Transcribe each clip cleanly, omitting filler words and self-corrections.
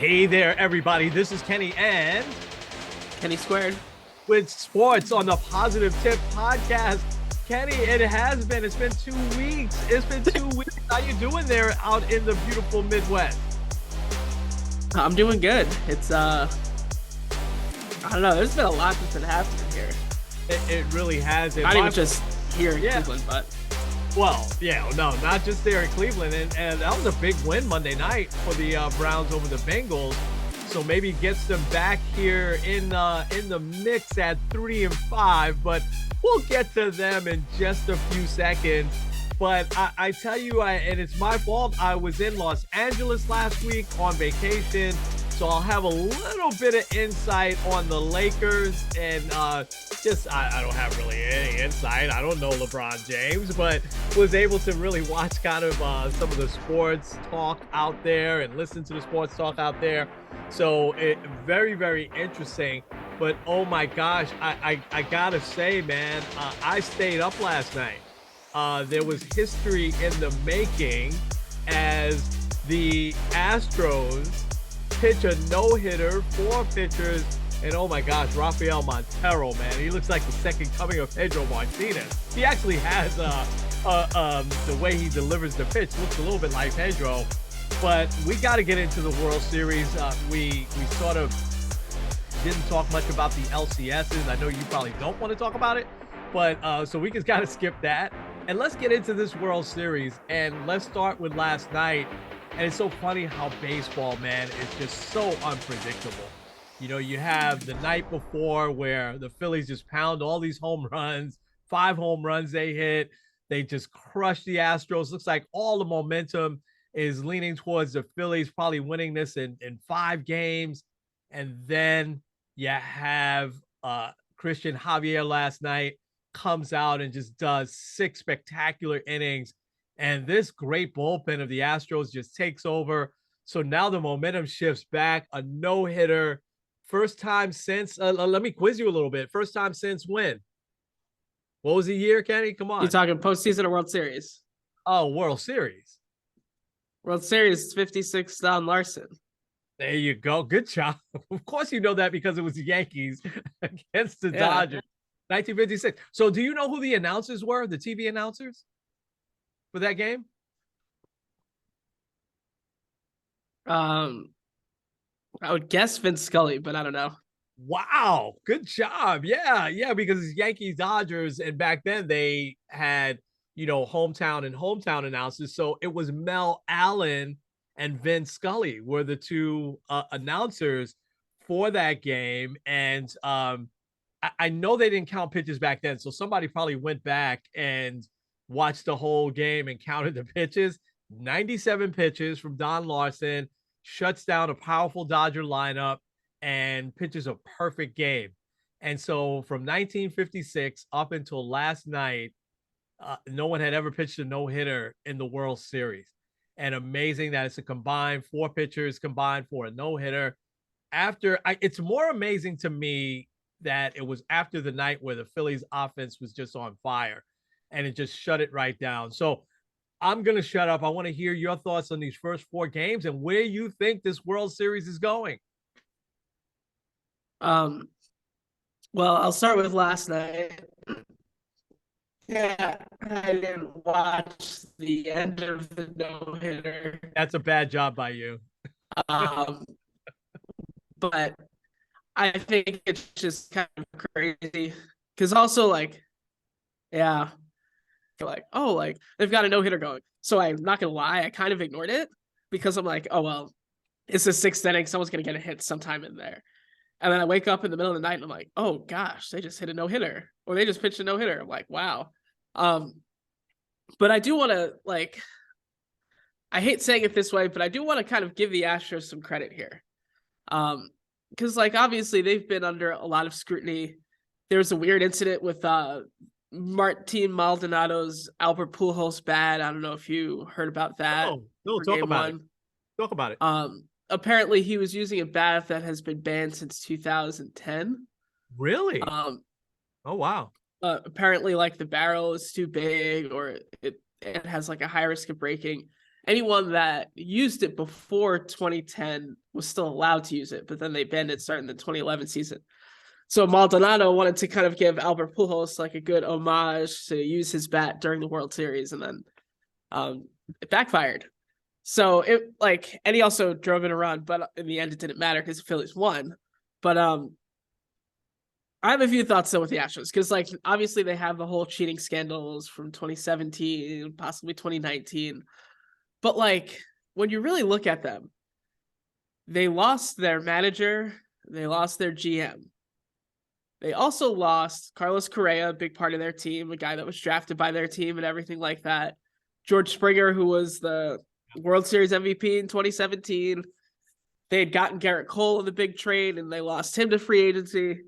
Hey there, everybody. This is Kenny and Kenny Squared. with sports on the Positive Tip podcast. Kenny, it's been 2 weeks. It's been 2 weeks. How you doing there out in the beautiful Midwest? I'm doing good. It's I don't know. There's been a lot that's been happening here. It really has. Not even just here in Cleveland, but not just there in Cleveland. And that was a big win Monday night for the Browns over the Bengals. So maybe gets them back here in the mix at 3-5. But we'll get to them in just a few seconds. But I tell you, and it's my fault. I was in Los Angeles last week on vacation. So I'll have a little bit of insight on the Lakers, and I don't have really any insight. I don't know LeBron James, but was able to really watch kind of some of the sports talk out there and listen to the sports talk out there. So very, very interesting. But oh my gosh, I gotta say, man, I stayed up last night. There was history in the making as the Astros pitch a no-hitter, 4 pitchers, and oh my gosh, Rafael Montero, man, he looks like the second coming of Pedro Martinez. He actually has the way he delivers the pitch looks a little bit like Pedro. But we got to get into the World Series. We sort of didn't talk much about the LCSs. I know you probably don't want to talk about it, but so we can kind of skip that. And let's get into this World Series, and let's start with last night. And it's so funny how baseball, man, is just so unpredictable. You know, you have the night before where the Phillies just pound all these home runs, 5 home runs they hit. They just crush the Astros. Looks like all the momentum is leaning towards the Phillies probably winning this in 5 games. And then you have Christian Javier last night comes out and just does 6 spectacular innings. And this great bullpen of the Astros just takes over. So now the momentum shifts back. A no-hitter. First time since, let me quiz you a little bit. First time since when? What was the year, Kenny? Come on. You talking postseason or World Series? Oh, World Series. World Series, 56 Don Larson. There you go. Good job. Of course you know that because it was the Yankees against the Dodgers. 1956. So do you know who the announcers were, the TV announcers for that game? I would guess Vince Scully, but I don't know. Wow, good job. Yeah, because it's Yankees, Dodgers, and back then they had, hometown and hometown announcers. So it was Mel Allen and Vince Scully were the 2 announcers for that game. And I know they didn't count pitches back then. So somebody probably went back and watched the whole game and counted the pitches. 97 pitches from Don Larson, shuts down a powerful Dodger lineup and pitches a perfect game. And so from 1956 up until last night, no one had ever pitched a no-hitter in the World Series. And amazing that it's a combined 4 pitchers combined for a no-hitter. It's more amazing to me that it was after the night where the Phillies offense was just on fire and it just shut it right down. So I'm going to shut up. I want to hear your thoughts on these first 4 games and where you think this World Series is going. Well, I'll start with last night. Yeah, I didn't watch the end of the no-hitter. That's a bad job by you. But I think it's just kind of crazy because also they've got a no-hitter going. So I'm not gonna lie, I kind of ignored it because I'm like, oh well, it's the 6th inning, someone's gonna get a hit sometime in there. And then I wake up in the middle of the night and I'm like, oh gosh, they just hit a no-hitter, or they just pitched a no-hitter. I'm like, wow. But I do want to I hate saying it this way, but I do want to kind of give the Astros some credit here. Because obviously they've been under a lot of scrutiny. There was a weird incident with Martin Maldonado's Albert Pujols bat. I don't know if you heard about that. Oh, no, talk about it. Talk about it. Apparently he was using a bat that has been banned since 2010. Really? Oh, wow. Apparently the barrel is too big, or it has a high risk of breaking. anyone that used it before 2010 was still allowed to use it, but then they banned it starting the 2011 season. So Maldonado wanted to kind of give Albert Pujols like a good homage to use his bat during the World Series, and then it backfired. So it like, and he also drove in a run, but in the end it didn't matter because the Phillies won. But I have a few thoughts though with the Astros, because like obviously they have the whole cheating scandals from 2017, possibly 2019. But like when you really look at them, they lost their manager, they lost their GM. They also lost Carlos Correa, a big part of their team, a guy that was drafted by their team and everything like that. George Springer, who was the World Series MVP in 2017. They had gotten Garrett Cole in the big trade, and they lost him to free agency.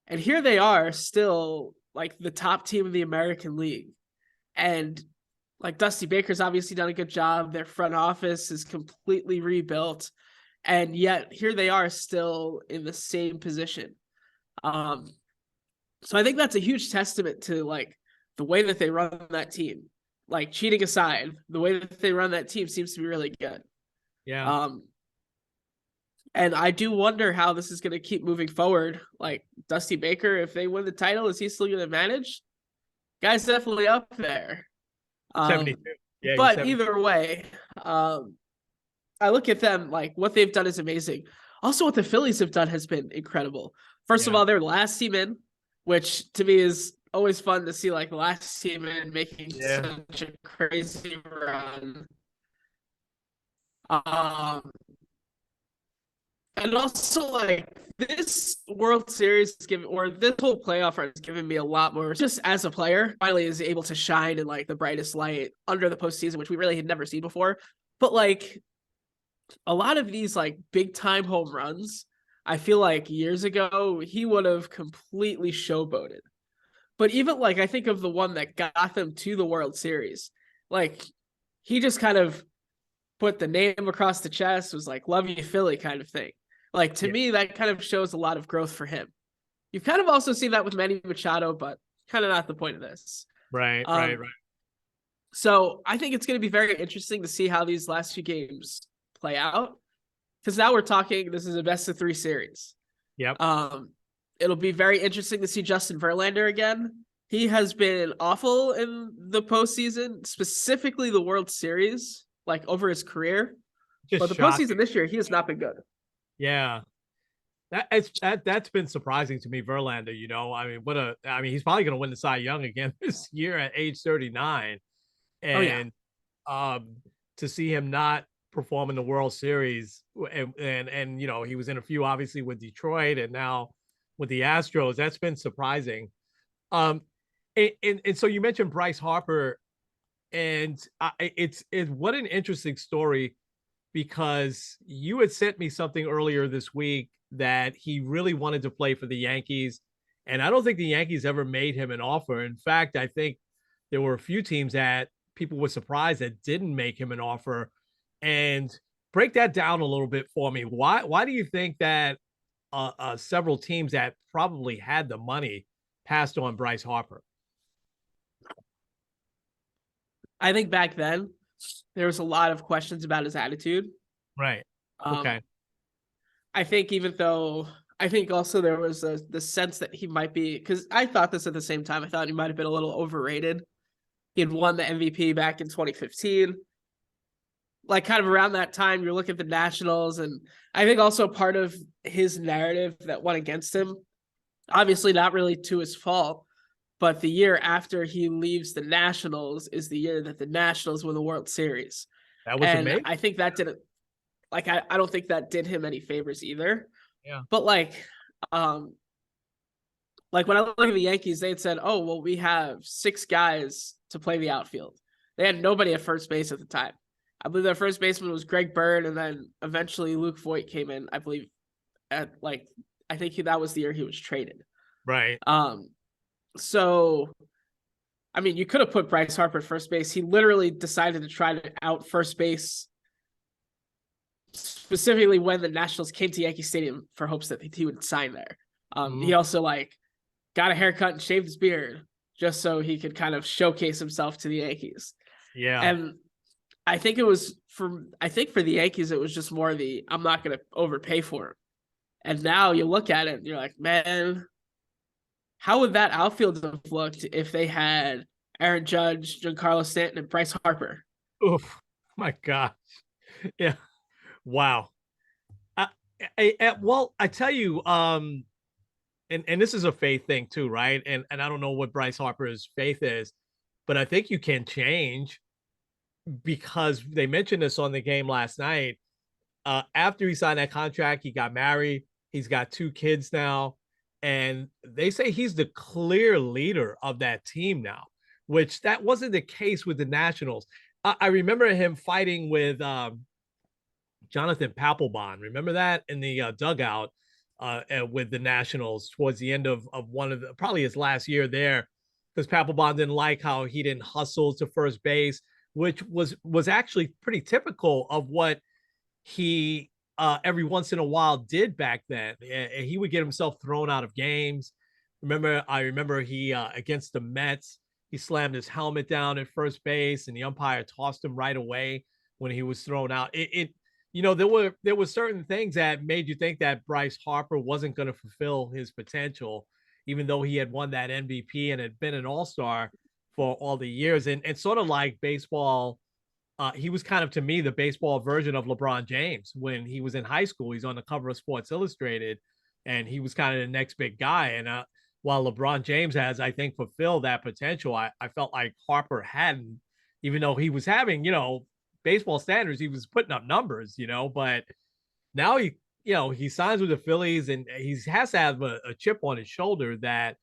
And here they are, still like the top team in the American League. And like Dusty Baker's obviously done a good job. Their front office is completely rebuilt. And yet here they are still in the same position. So I think that's a huge testament to like the way that they run that team. Like cheating aside, the way that they run that team seems to be really good. Yeah. And I do wonder how this is going to keep moving forward. Like Dusty Baker, if they win the title, is he still going to manage? Guy's definitely up there. 72. Yeah, but either way, I look at them, like what they've done is amazing. Also, what the Phillies have done has been incredible. First of all, they're last team in, which to me is always fun to see, like the last team in making such a crazy run. And also, like this World Series is giving, or this whole playoff run is giving me a lot more. Just as a player, finally is able to shine in like the brightest light under the postseason, which we really had never seen before. But like a lot of these like big time home runs, I feel like years ago he would have completely showboated. But even like I think of the one that got them to the World Series, like he just kind of put the name across the chest, was like "Love you, Philly" kind of thing. Like to me, that kind of shows a lot of growth for him. You've kind of also seen that with Manny Machado, but kind of not the point of this. Right. So I think it's going to be very interesting to see how these last few games play out, because now we're talking, this is a best of 3 series. Yep. It'll be very interesting to see Justin Verlander again. He has been awful in the postseason, specifically the World Series, like over his career. But the postseason this year, he has not been good. Yeah. That's been surprising to me, Verlander. You know, I mean, he's probably going to win the Cy Young again this year at age 39. And to see him not perform in the World Series, and you know, he was in a few obviously with Detroit and now with the Astros, that's been surprising. And so you mentioned Bryce Harper, and it's what an interesting story, because you had sent me something earlier this week that he really wanted to play for the Yankees, and I don't think the Yankees ever made him an offer. In fact, I think there were a few teams that people were surprised that didn't make him an offer. And break that down a little bit for me. Why do you think that several teams that probably had the money passed on Bryce Harper? I think back then there was a lot of questions about his attitude. Right. Okay. I think also there was the sense that he might be, because I thought this at the same time. I thought he might have been a little overrated. He had won the MVP back in 2015. Like kind of around that time, you're looking at the Nationals, and I think also part of his narrative that went against him, obviously not really to his fault, but the year after he leaves the Nationals is the year that the Nationals win the World Series. That was amazing. I think that didn't, like, I don't think that did him any favors either. Yeah. But like when I look at the Yankees, they had said, oh, well, we have 6 guys to play the outfield. They had nobody at first base at the time. I believe their first baseman was Greg Bird, and then eventually Luke Voigt came in, I believe, at like, I think that was the year he was traded. Right. So, I mean, you could have put Bryce Harper at first base. He literally decided to try to out first base, specifically when the Nationals came to Yankee Stadium for hopes that he would sign there. He also like got a haircut and shaved his beard just so he could kind of showcase himself to the Yankees. Yeah. And I think for the Yankees, it was just more the I'm not going to overpay for him. And now you look at it and you're like, man, how would that outfield have looked if they had Aaron Judge, Giancarlo Stanton, and Bryce Harper? Oof, my gosh. Yeah. Wow. I, well, I tell you, and this is a faith thing too, right? And I don't know what Bryce Harper's faith is, but I think you can change because they mentioned this on the game last night. After he signed that contract, he got married. He's got 2 kids now, and they say he's the clear leader of that team now, which that wasn't the case with the Nationals. I remember him fighting with Jonathan Papelbon. Remember that in the dugout with the Nationals towards the end of one of probably his last year there, because Papelbon didn't like how he didn't hustle to first base, which was actually pretty typical of what he every once in a while did back then. And he would get himself thrown out of games. I remember he against the Mets, he slammed his helmet down at first base, and the umpire tossed him right away when he was thrown out. There were certain things that made you think that Bryce Harper wasn't going to fulfill his potential, even though he had won that MVP and had been an all-star for all the years. And sort of like baseball, he was kind of, to me, the baseball version of LeBron James. When he was in high school, he's on the cover of Sports Illustrated, and he was kind of the next big guy. And while LeBron James has, I think, fulfilled that potential, I felt like Harper hadn't, even though he was having, baseball standards, he was putting up numbers, but now he signs with the Phillies, and he has to have a chip on his shoulder that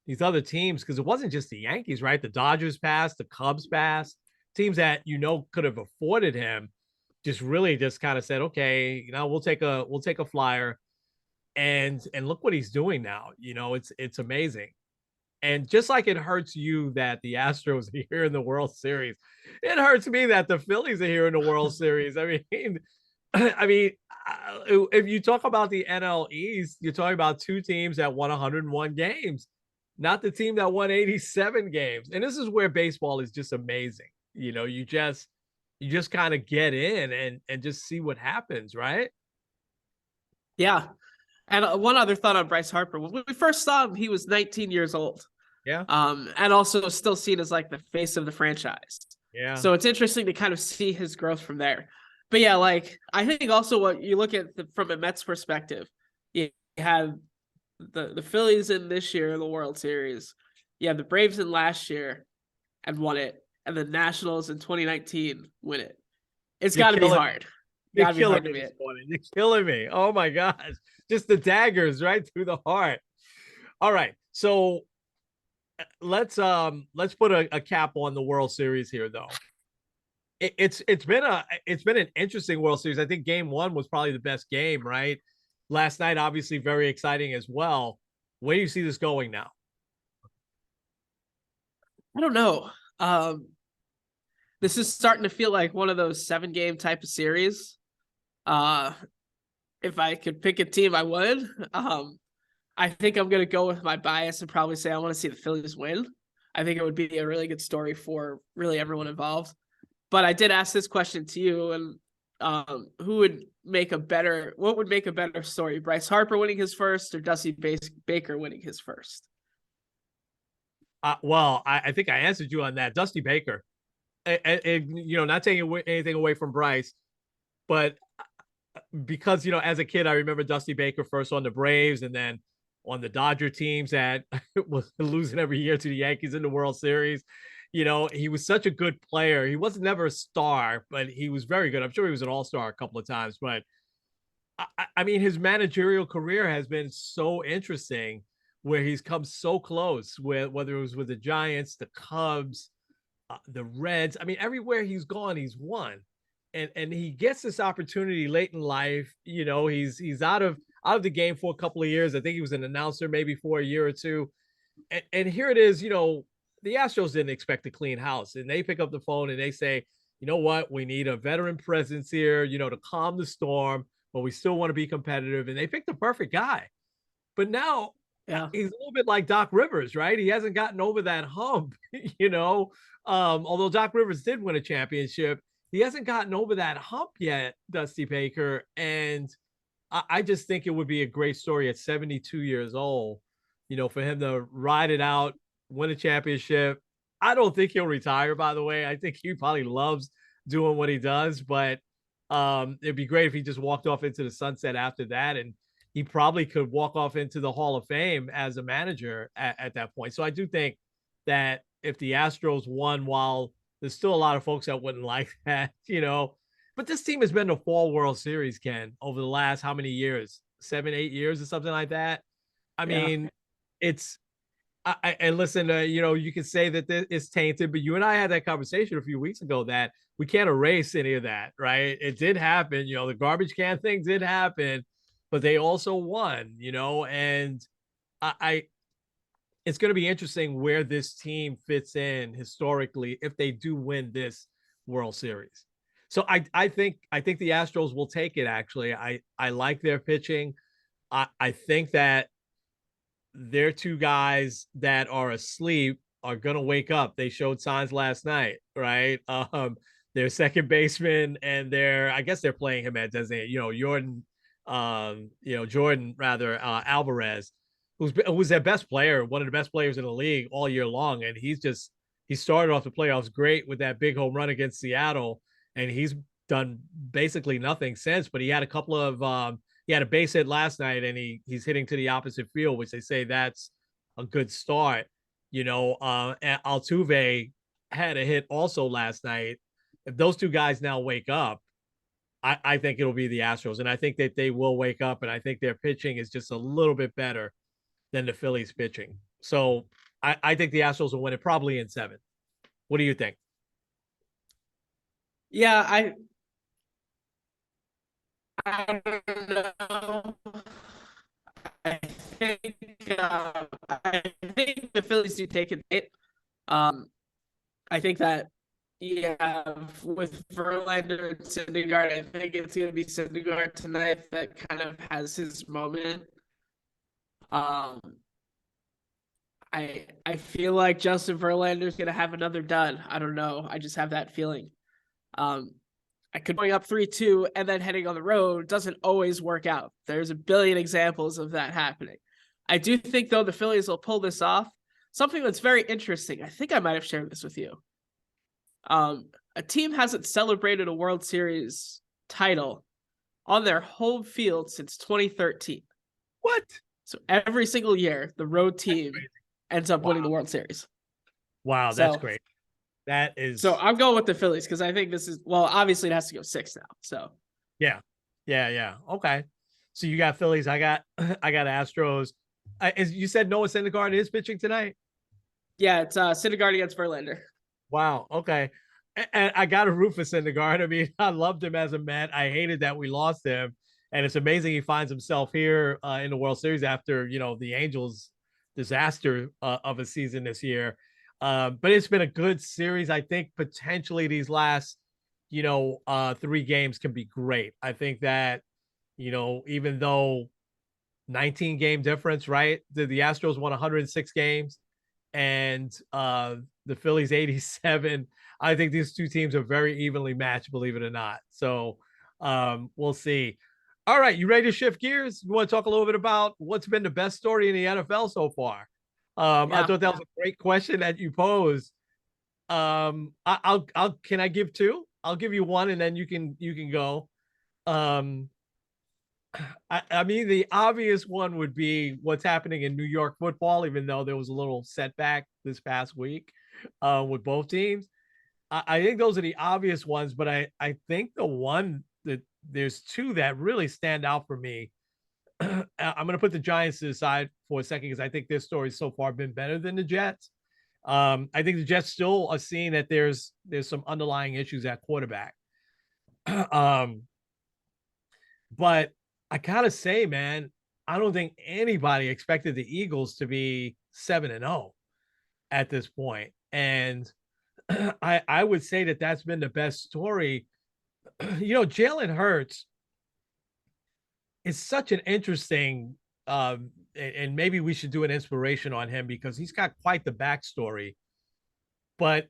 these other teams, because it wasn't just the Yankees, right? The Dodgers passed, the Cubs passed, teams that could have afforded him, just really just kind of said, okay, we'll take a flyer, and look what he's doing now. It's amazing. And just like it hurts you that the Astros are here in the World Series, it hurts me that the Phillies are here in the World Series. I mean, if you talk about the NL East, you're talking about 2 teams that won 101 games, not the team that won 87 games. And this is where baseball is just amazing. You just kind of get in and just see what happens, right? Yeah. And one other thought on Bryce Harper. When we first saw him, he was 19 years old. Yeah. And also still seen as like the face of the franchise. Yeah. So it's interesting to kind of see his growth from there. But yeah, like I think also what you look at from a Mets perspective, you have the Phillies in this year in the World Series. You have the Braves in last year and won it, and the Nationals in 2019 win it. It's got to be hard. You're killing me this morning. You're killing me. Oh my gosh. Just the daggers right through the heart. All right. So let's put a cap on the World Series here, though. It's been an interesting World Series. I think Game 1 was probably the best game, right? Last night, obviously, very exciting as well. Where do you see this going now? I don't know. This is starting to feel like one of those 7-game type of series. If I could pick a team, I would. I think I'm going to go with my bias and probably say I want to see the Phillies win. I think it would be a really good story for really everyone involved. But I did ask this question to you, and what would make a better story? Bryce Harper winning his first or Dusty Baker winning his first? Well, I think I answered you on that. Dusty Baker. Not taking anything away from Bryce, but because, as a kid, I remember Dusty Baker first on the Braves and then on the Dodger teams that was losing every year to the Yankees in the World Series. He was such a good player. He wasn't never a star, but he was very good. I'm sure he was an all-star a couple of times, but I mean, his managerial career has been so interesting where he's come so close with, whether it was with the Giants, the Cubs, the Reds. I mean, everywhere he's gone, he's won. And he gets this opportunity late in life. He's out of the game for a couple of years. I think he was an announcer maybe for a year or two. And here it is, the Astros didn't expect a clean house. And they pick up the phone and they say, you know what? We need a veteran presence here, to calm the storm, but we still want to be competitive. And they picked the perfect guy. But now he's a little bit like Doc Rivers, right? He hasn't gotten over that hump, although Doc Rivers did win a championship. he hasn't gotten over that hump yet, Dusty Baker. And I just think it would be a great story at 72 years old, for him to ride it out, win a championship. I don't think he'll retire, by the way. I think he probably loves doing what he does, but it'd be great if he just walked off into the sunset after that. And he probably could walk off into the Hall of Fame as a manager at that point. So I do think that if the Astros won, while there's still a lot of folks that wouldn't like that, but this team has been to 4 World Series, Ken, over the last how many years? 7, 8 years or something like that. I Yeah. mean, it's and listen, you can say that it's tainted, but you and I had that conversation a few weeks ago that we can't erase any of that, right? It did happen, the garbage can thing did happen, but they also won, and I it's going to be interesting where this team fits in historically if they do win this World Series. So I think the Astros will take it. Actually, I like their pitching. I think that their two guys that are asleep are gonna wake up. They showed signs last night, right? Their second baseman and I guess they're playing him at designated, Jordan rather, Alvarez, who's their best player, one of the best players in the league all year long, and he started off the playoffs great with that big home run against Seattle, and he's done basically nothing since. But he had a couple of he had a base hit last night, and he's hitting to the opposite field, which they say that's a good start. Altuve had a hit also last night. If those two guys now wake up, I think it'll be the Astros, and I think that they will wake up, and I think their pitching is just a little bit better than the Phillies pitching. So I think the Astros will win it probably in 7. What do you think? Yeah, I don't know. I think I think the Phillies do take it. Um, I think that with Verlander and Syndergaard, I think it's gonna be Syndergaard tonight that kind of has his moment. Um, I feel like Justin Verlander's gonna have another dud. I don't know. I just have that feeling. Um, I could going up 3-2 and then heading on the road doesn't always work out. There's a billion examples of that happening. I do think though the Phillies will pull this off. Something that's very interesting. I think I might have shared this with you. A team hasn't celebrated a World Series title on their home field since 2013. What? So every single year, the road team ends up winning the World Series. Wow, that's great. That is so I'm going with the Phillies because I think this is obviously it has to go 6 now. So yeah. Okay. So you got Phillies. I got Astros. As you said, Noah Syndergaard is pitching tonight. Yeah, it's Syndergaard against Verlander. Wow. Okay. And I got to root for Syndergaard. I mean, I loved him as a Met. I hated that we lost him, and it's amazing he finds himself here in the World Series after the Angels' disaster of a season this year. But it's been a good series. I think potentially these last 3 games can be great. I think that even though 19 game difference, right? The Astros won 106 games and the Phillies 87. I think these two teams are very evenly matched, believe it or not. So we'll see. All right, you ready to shift gears? You want to talk a little bit about what's been the best story in the NFL so far? I thought that was a great question that you posed. I'll can I give 2? I'll give you 1 and then you can go. I mean, the obvious one would be what's happening in New York football, even though there was a little setback this past week with both teams. I think those are the obvious ones, but I think the one that there's 2 that really stand out for me. I'm going to put the Giants to the side for a second because I think their story's so far been better than the Jets. I think the Jets still are seeing that there's some underlying issues at quarterback. But I gotta say, man, I don't think anybody expected the Eagles to be 7-0 at this point. And I would say that that's been the best story. Jalen Hurts is such an interesting, and maybe we should do an inspiration on him because he's got quite the backstory. But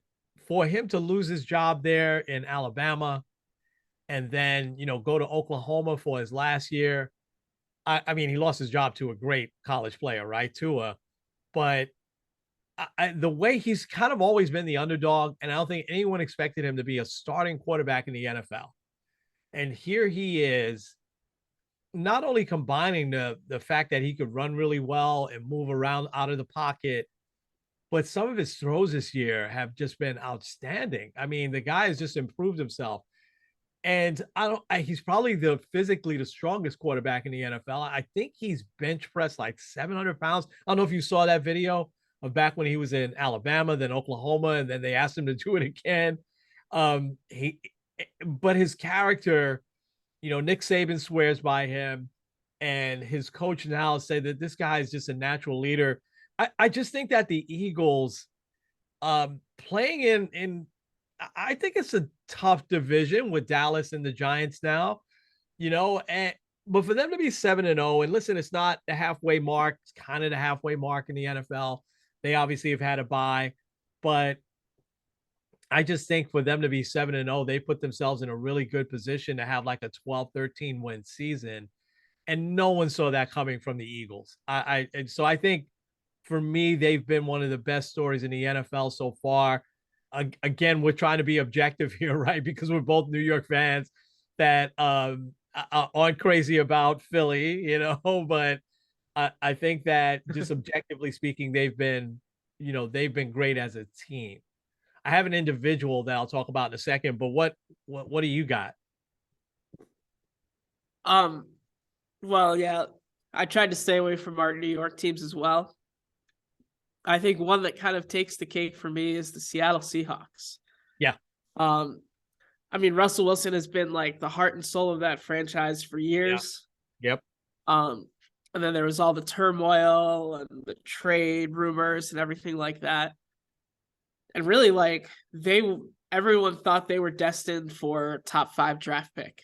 for him to lose his job there in Alabama and then, go to Oklahoma for his last year. I mean, he lost his job to a great college player, right? Tua. But the way he's kind of always been the underdog, and I don't think anyone expected him to be a starting quarterback in the NFL. And here he is, not only combining the fact that he could run really well and move around out of the pocket, but some of his throws this year have just been outstanding. I mean, the guy has just improved himself. And he's probably physically the strongest quarterback in the NFL. I think he's bench pressed like 700 pounds. I don't know if you saw that video of back when he was in Alabama, then Oklahoma, and then they asked him to do it again. But his character, Nick Saban swears by him, and his coach now said that this guy is just a natural leader. I just think that the Eagles, playing in I think it's a tough division with Dallas and the Giants now, but for them to be 7-0, and listen, it's not the halfway mark, it's kind of the halfway mark in the NFL. They obviously have had a bye, but I just think for them to be 7-0, they put themselves in a really good position to have like a 12-13 win season. And no one saw that coming from the Eagles. So I think for me, they've been one of the best stories in the NFL so far. Again, we're trying to be objective here, right? Because we're both New York fans that aren't crazy about Philly, but I think that just objectively speaking, they've been great as a team. I have an individual that I'll talk about in a second, but what do you got? Well, yeah, I tried to stay away from our New York teams as well. I think one that kind of takes the cake for me is the Seattle Seahawks. Yeah. I mean, Russell Wilson has been like the heart and soul of that franchise for years. Yeah. Yep. And then there was all the turmoil and the trade rumors and everything like that. And really, like, everyone thought they were destined for a top 5 draft pick.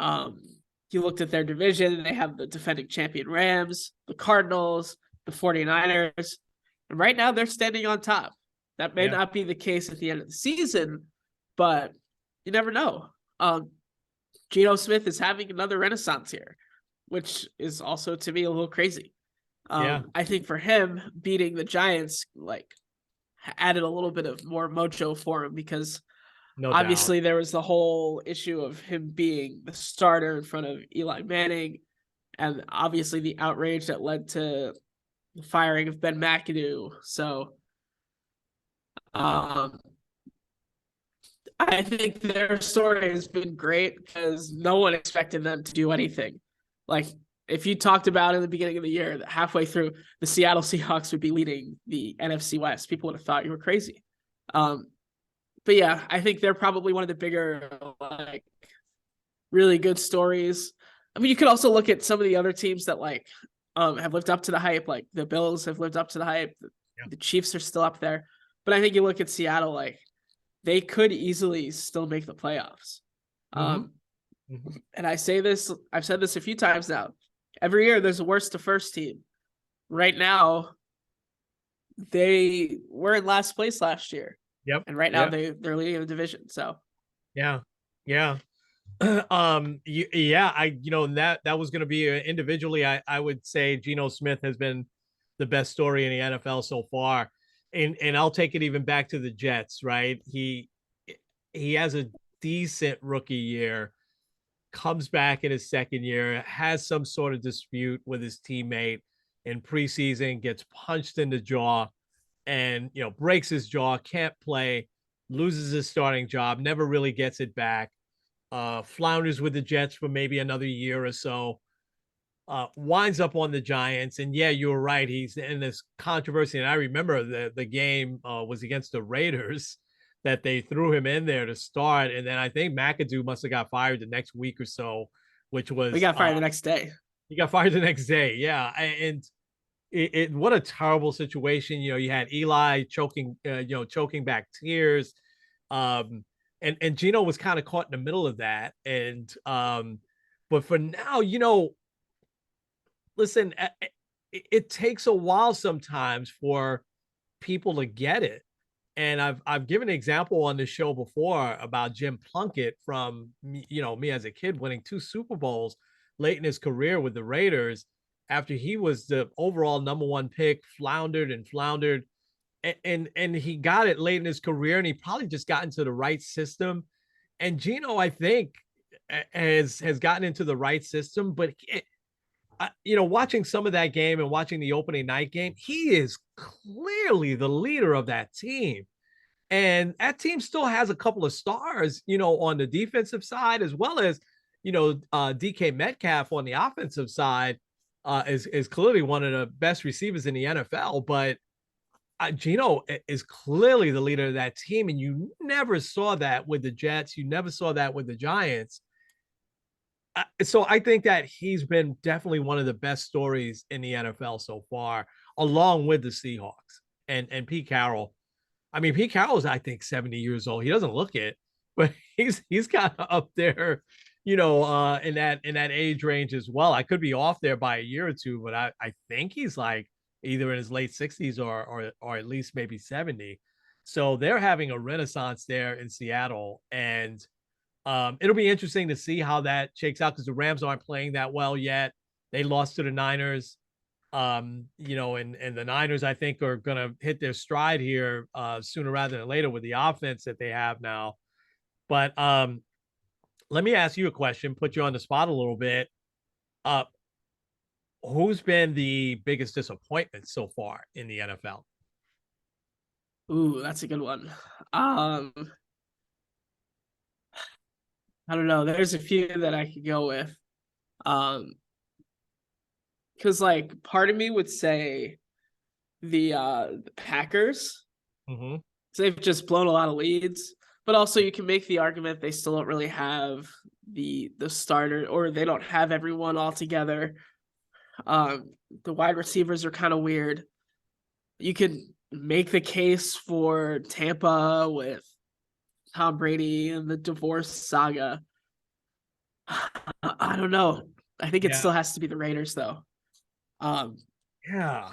You looked at their division, and they have the defending champion Rams, the Cardinals, the 49ers. And right now they're standing on top. That may not be the case at the end of the season, but you never know. Geno Smith is having another renaissance here, which is also to me a little crazy. I think for him, beating the Giants added a little bit of more mojo for him, because obviously there was the whole issue of him being the starter in front of Eli Manning, and obviously the outrage that led to the firing of Ben McAdoo. So I think their story has been great because no one expected them to do anything. Like, if you talked about in the beginning of the year that halfway through the Seattle Seahawks would be leading the NFC West, people would have thought you were crazy. But yeah, I think they're probably one of the bigger, really good stories. I mean, you could also look at some of the other teams that have lived up to the hype. Like the Bills have lived up to the hype. The Chiefs are still up there. But I think you look at Seattle, they could easily still make the playoffs. And I say this, I've said this a few times now. Every year there's a worst to first team. Right now, they were in last place last year. Yep. And right now they're leading the division. So yeah. That was going to be individually. I would say Geno Smith has been the best story in the NFL so far, and I'll take it even back to the Jets. Right, he has a decent rookie year, comes back in his second year, has some sort of dispute with his teammate in preseason, gets punched in the jaw, and breaks his jaw, can't play, loses his starting job, never really gets it back. Flounders with the Jets for maybe another year or so, winds up on the Giants. And yeah, you were right. He's in this controversy. And I remember the game was against the Raiders that they threw him in there to start. And then I think McAdoo must have got fired the next week or so, which was... He got fired the next day. He got fired the next day, yeah. And what a terrible situation. You had Eli choking back tears. And Geno was kind of caught in the middle of that. And but for now, listen, it takes a while sometimes for people to get it. And I've given an example on this show before about Jim Plunkett from me as a kid winning 2 Super Bowls late in his career with the Raiders after he was the overall number 1 pick, floundered and floundered. And he got it late in his career, and he probably just got into the right system. And Gino, I think, has gotten into the right system, but watching some of that game and watching the opening night game, he is clearly the leader of that team. And that team still has a couple of stars, on the defensive side, as well as, DK Metcalf on the offensive side is clearly one of the best receivers in the NFL. But Gino is clearly the leader of that team. And you never saw that with the Jets. You never saw that with the Giants. So I think that he's been definitely one of the best stories in the NFL so far, along with the Seahawks and Pete Carroll. I mean, Pete Carroll's, I think, 70 years old. He doesn't look it, but he's kind of up there, in that age range as well. I could be off there by a year or two, but I think he's like either in his late 60s or at least maybe 70. So they're having a renaissance there in Seattle. And it'll be interesting to see how that shakes out because the Rams aren't playing that well yet. They lost to the Niners. And the Niners, I think, are going to hit their stride here sooner rather than later with the offense that they have now. But let me ask you a question, put you on the spot a little bit. Who's been the biggest disappointment so far in the NFL? Ooh, that's a good one. I don't know. There's a few that I could go with. Because like part of me would say the Packers. Mm-hmm. So they've just blown a lot of leads, but also you can make the argument they still don't really have the starter, or they don't have everyone all together. The wide receivers are kind of weird. You could make the case for Tampa with Tom Brady and the divorce saga. I don't know. I think it Yeah. still has to be the Raiders, though. Yeah.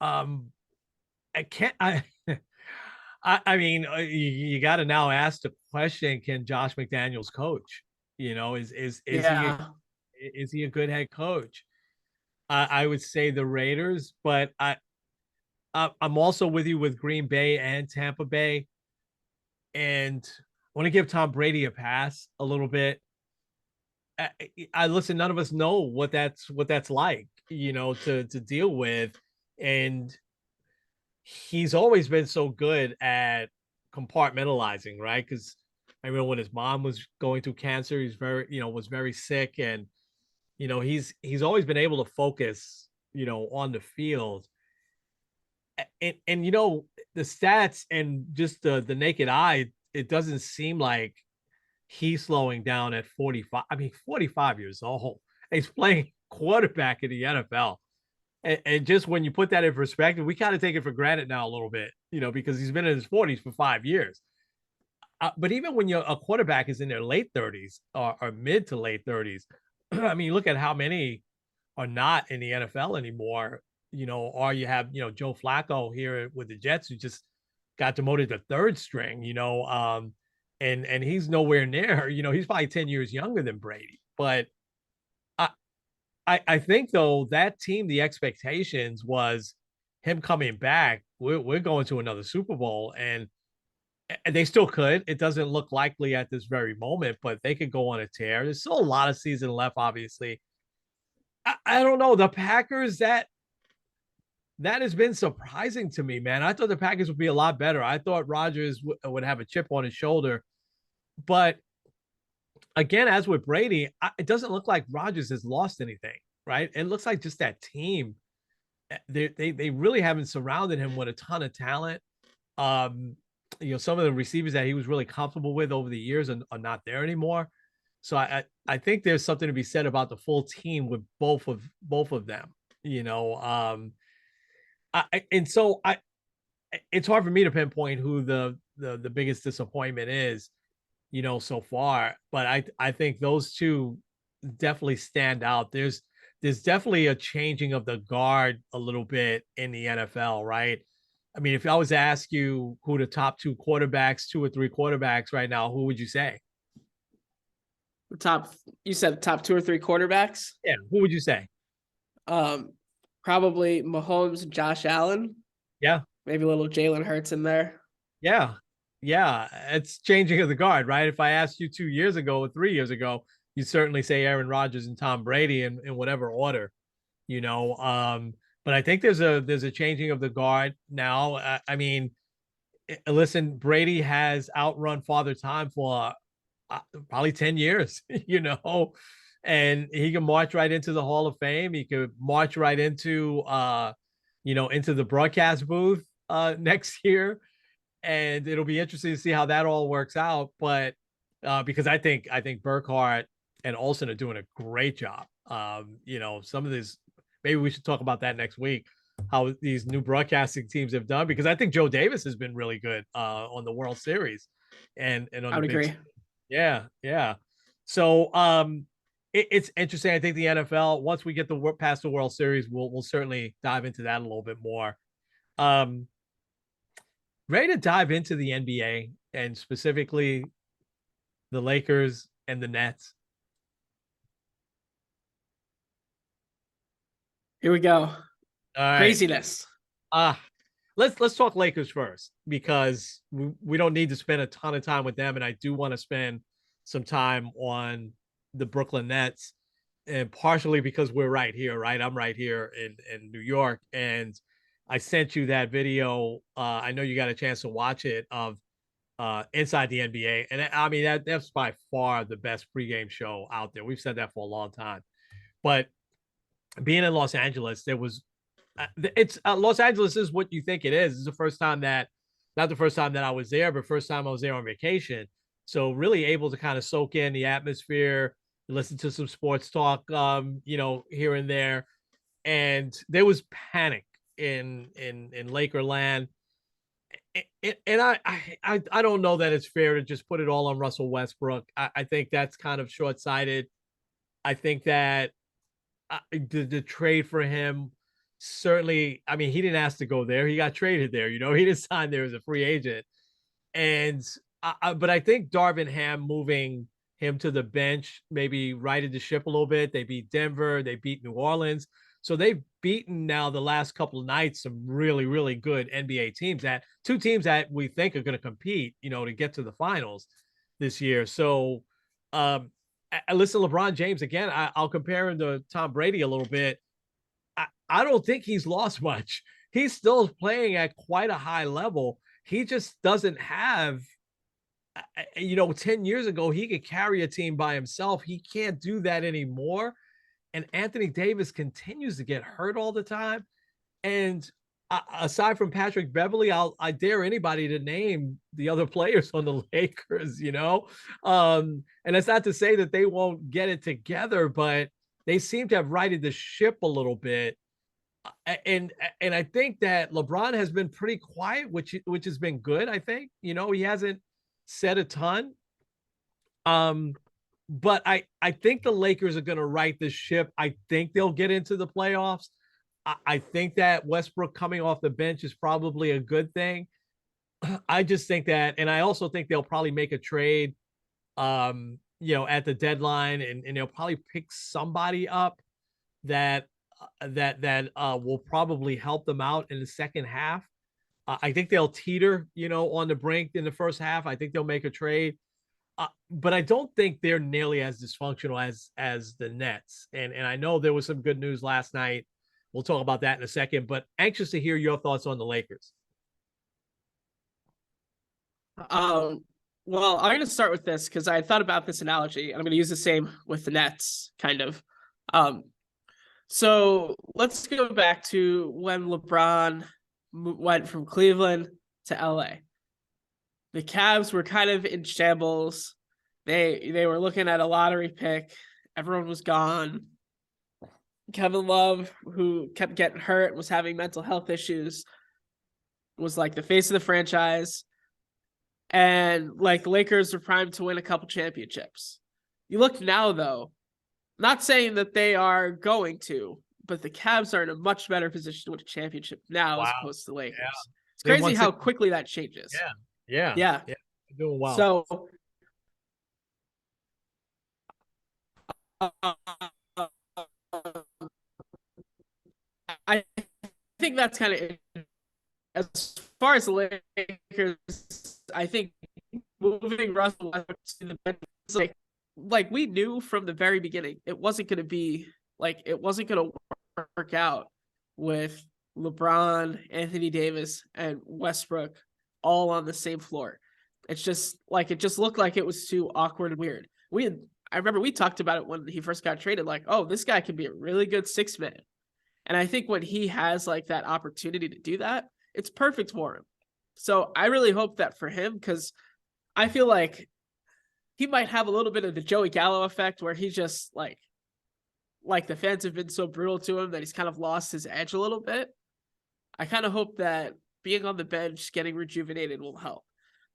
I can't. I mean, you got to now ask the question: can Josh McDaniels coach? Yeah. Is he a good head coach? I would say the Raiders, but I'm also with you with Green Bay and Tampa Bay, and I want to give Tom Brady a pass a little bit. I listen. None of us know what that's like, to deal with, and he's always been so good at compartmentalizing, right? Because I remember when his mom was going through cancer, he's was very sick, and he's always been able to focus, on the field. And the stats and just the naked eye, it doesn't seem like he's slowing down at 45. I mean, 45 years old. He's playing quarterback in the NFL. And just when you put that in perspective, we kind of take it for granted now a little bit, because he's been in his 40s for 5 years. But even when a quarterback is in their late 30s or mid to late 30s, I mean, look at how many are not in the NFL anymore, or you have, Joe Flacco here with the Jets who just got demoted to third string, and he's nowhere near, he's probably 10 years younger than Brady. But I think though that team, the expectations was him coming back. We're going to another Super Bowl, and they still could. It doesn't look likely at this very moment, but they could go on a tear. There's still a lot of season left, obviously. I don't know. The Packers, that has been surprising to me, man. I thought the Packers would be a lot better. I thought Rodgers would have a chip on his shoulder, but again, as with Brady, it doesn't look like Rodgers has lost anything, right? It looks like just that team. They really haven't surrounded him with a ton of talent. Some of the receivers that he was really comfortable with over the years are not there anymore. So I think there's something to be said about the full team with both of them. It's hard for me to pinpoint who the biggest disappointment is, so far. But I think those two definitely stand out. There's definitely a changing of the guard a little bit in the NFL, right? I mean, if I was to ask you who the top two quarterbacks, 2 or 3 quarterbacks right now, who would you say? Top, you said top 2 or 3 quarterbacks. Yeah, who would you say? Um, Probably Mahomes, and Josh Allen, Yeah, maybe a little Jalen Hurts in there. yeah, yeah. It's changing of the guard, right? If I asked you 2 years ago or 3 years ago, you'd certainly say Aaron Rodgers and Tom Brady in whatever order, you know. But I think there's a changing of the guard now. I mean, listen, Brady has outrun Father Time for probably 10 years, you know, and he can march right into the Hall of Fame. He could march right into, into the broadcast booth next year. And it'll be interesting to see how that all works out. But because I think Burkhardt and Olsen are doing a great job. Some of this, maybe we should talk about that next week, how these new broadcasting teams have done, because I think Joe Davis has been really good on the World Series and on I the would big. agree. Yeah, yeah. So it's interesting. I think the NFL, once we get past the World Series, we'll certainly dive into that a little bit more. Um, Ready to dive into the NBA and specifically the Lakers and the Nets. Here we go. All right. Craziness. Uh let's talk Lakers first, because we don't need to spend a ton of time with them, and I do want to spend some time on the Brooklyn Nets, and partially because we're right here, right? I'm right here in New York, and I sent you that video. I know you got a chance to watch it, of Inside the NBA, and I mean that's by far the best pregame show out there. We've said that for a long time, but being in Los Angeles, there was it's Los Angeles is what you think it is. It's the first time that, not the first time that I was there, but first time I was there on vacation. So really able to kind of soak in the atmosphere, listen to some sports talk, here and there. And there was panic in Lakerland. And I don't know that it's fair to just put it all on Russell Westbrook. I think that's kind of short sighted. I think that the trade for him, certainly, I mean, he didn't ask to go there. He got traded there. He didn't sign there as a free agent. And but I think Darvin Ham moving him to the bench maybe righted the ship a little bit. They beat Denver. They beat New Orleans. So they've beaten now the last couple of nights some really, really good NBA teams, that two teams that we think are going to compete, to get to the finals this year. So I listen to LeBron James again. I'll compare him to Tom Brady a little bit. I don't think he's lost much. He's still playing at quite a high level. He just doesn't have, 10 years ago, he could carry a team by himself. He can't do that anymore. And Anthony Davis continues to get hurt all the time. And aside from Patrick Beverly, I dare anybody to name the other players on the Lakers, and that's not to say that they won't get it together, but they seem to have righted the ship a little bit. And I think that LeBron has been pretty quiet, which has been good. I think, he hasn't said a ton. But I think the Lakers are going to right this ship. I think they'll get into the playoffs. I think that Westbrook coming off the bench is probably a good thing. I just think that, and I also think they'll probably make a trade, at the deadline, and they'll probably pick somebody up that will probably help them out in the second half. I think they'll teeter, on the brink in the first half. I think they'll make a trade. But I don't think they're nearly as dysfunctional as the Nets. And I know there was some good news last night. We'll talk about that in a second, but anxious to hear your thoughts on the Lakers. Well, I'm going to start with this because I thought about this analogy, and I'm going to use the same with the Nets, kind of. So let's go back to when LeBron went from Cleveland to LA. The Cavs were kind of in shambles. They were looking at a lottery pick. Everyone was gone. Kevin Love, who kept getting hurt, was having mental health issues, was like the face of the franchise. And like the Lakers were primed to win a couple championships. You look now, though, not saying that they are going to, but the Cavs are in a much better position to win a championship now as opposed to the Lakers. It's They won crazy how six. quickly that changes. Yeah, yeah, Yeah. yeah. They're doing well. So uh, I think that's kind of as far as the Lakers. I think moving Russell Westbrook to the bench, like we knew from the very beginning, it wasn't going to be like it wasn't going to work out with LeBron, Anthony Davis, and Westbrook all on the same floor. It's just like it just looked like it was too awkward and weird. I remember we talked about it when he first got traded, like, oh, this guy could be a really good six man. And I think when he has like that opportunity to do that, it's perfect for him. So I really hope that for him, because I feel like he might have a little bit of the Joey Gallo effect where he just like the fans have been so brutal to him that he's kind of lost his edge a little bit. I kind of hope that being on the bench, getting rejuvenated will help.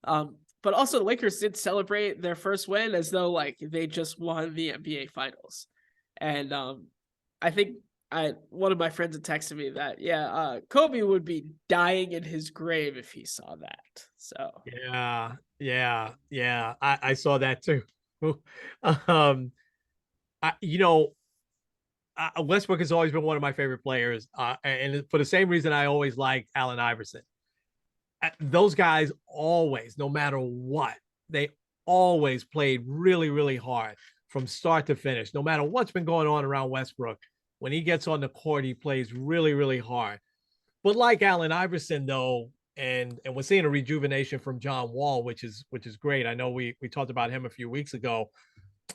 But also the Lakers did celebrate their first win as though like they just won the NBA finals. And I think one of my friends had texted me that Kobe would be dying in his grave if he saw that. So Yeah, yeah. I saw that too. um, you know, Westbrook has always been one of my favorite players, and for the same reason I always liked Allen Iverson. Those guys always, no matter what, they always played really, really hard from start to finish. No matter what's been going on around Westbrook, when he gets on the court, he plays really, really hard. But like Allen Iverson, though, and we're seeing a rejuvenation from John Wall, which is great. I know we talked about him a few weeks ago,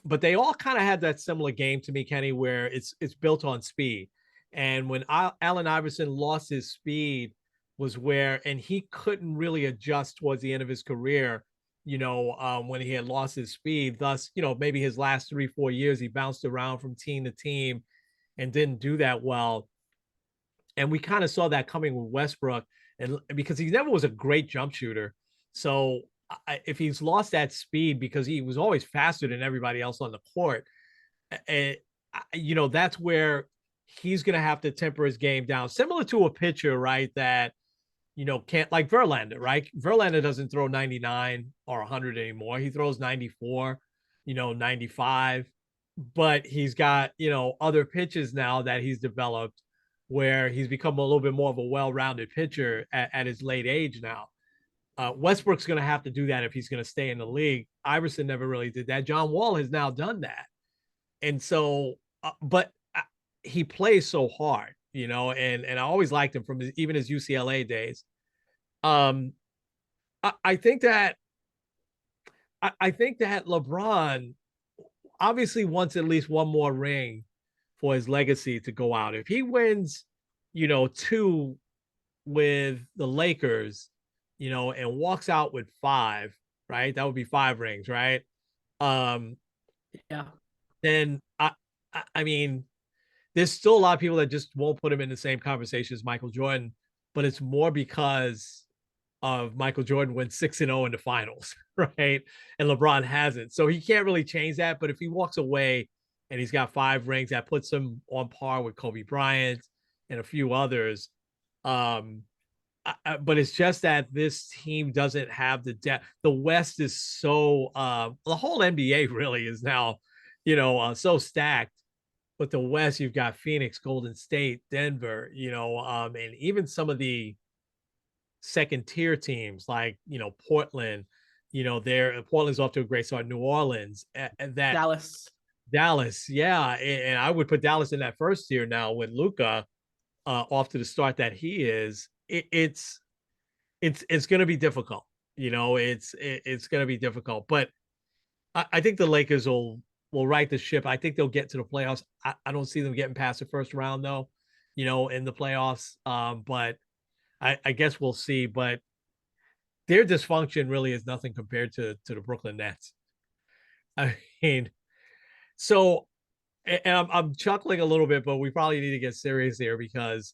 but they all kind of had that similar game to me, Kenny, where it's built on speed. And when Allen Iverson lost his speed, was where, and he couldn't really adjust towards the end of his career. When he had lost his speed, thus, maybe his last 3-4 years, he bounced around from team to team and didn't do that well. And we kind of saw that coming with Westbrook, and because he never was a great jump shooter. So if he's lost that speed because he was always faster than everybody else on the court, and that's where he's going to have to temper his game down, similar to a pitcher, right? That can't, like Verlander, right? Verlander doesn't throw 99 or 100 anymore. He throws 94, 95, but he's got other pitches now that he's developed where he's become a little bit more of a well-rounded pitcher at his late age now. Westbrook's going to have to do that if he's going to stay in the league. Iverson never really did that. John Wall has now done that. And so, but he plays so hard, and I always liked him from even his UCLA days. I think that LeBron obviously wants at least one more ring for his legacy to go out. If he wins, two with the Lakers, and walks out with five, right? That would be 5 rings, right? Um, yeah, then I mean, there's still a lot of people that just won't put him in the same conversation as Michael Jordan, but it's more because of Michael Jordan went 6-0 in the finals, right? And LeBron hasn't. So he can't really change that. But if he walks away and he's got 5 rings, that puts him on par with Kobe Bryant and a few others. But it's just that this team doesn't have the depth. The West is so the whole NBA really is now, so stacked. But the West, you've got Phoenix, Golden State, Denver, and even some of the second tier teams like Portland. Portland's off to a great start. New Orleans, and that Dallas, yeah, and I would put Dallas in that first tier now with Luka off to the start that he is. It's going to be difficult. It's going to be difficult, but I think the Lakers will right the ship. I think they'll get to the playoffs. I don't see them getting past the first round though, in the playoffs. But I guess we'll see. But their dysfunction really is nothing compared to the Brooklyn Nets. I mean, so, and I'm chuckling a little bit, but we probably need to get serious here because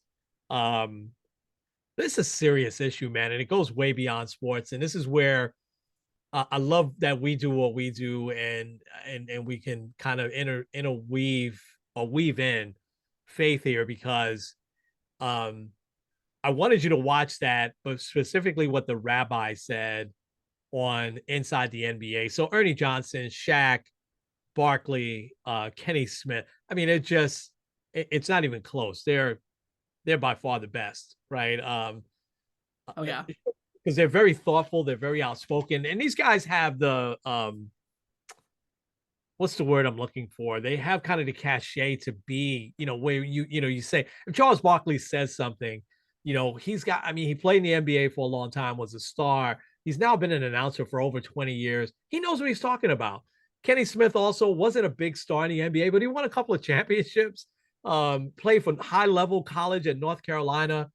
this is a serious issue, man, and it goes way beyond sports. And this is where I love that we do what we do, and we can kind of weave in faith here because I wanted you to watch that, but specifically what the rabbi said on Inside the NBA. So Ernie Johnson, Shaq, Barkley, Kenny Smith. I mean, it's not even close. They're by far the best, right? Oh yeah. Because they're very thoughtful, they're very outspoken, and these guys have the what's the word I'm looking for? They have kind of the cachet to be, where you say if Charles Barkley says something, I mean, he played in the NBA for a long time, was a star. He's now been an announcer for over 20 years. He knows what he's talking about. Kenny Smith also wasn't a big star in the NBA, but he won a couple of championships. Played for high level college at North Carolina,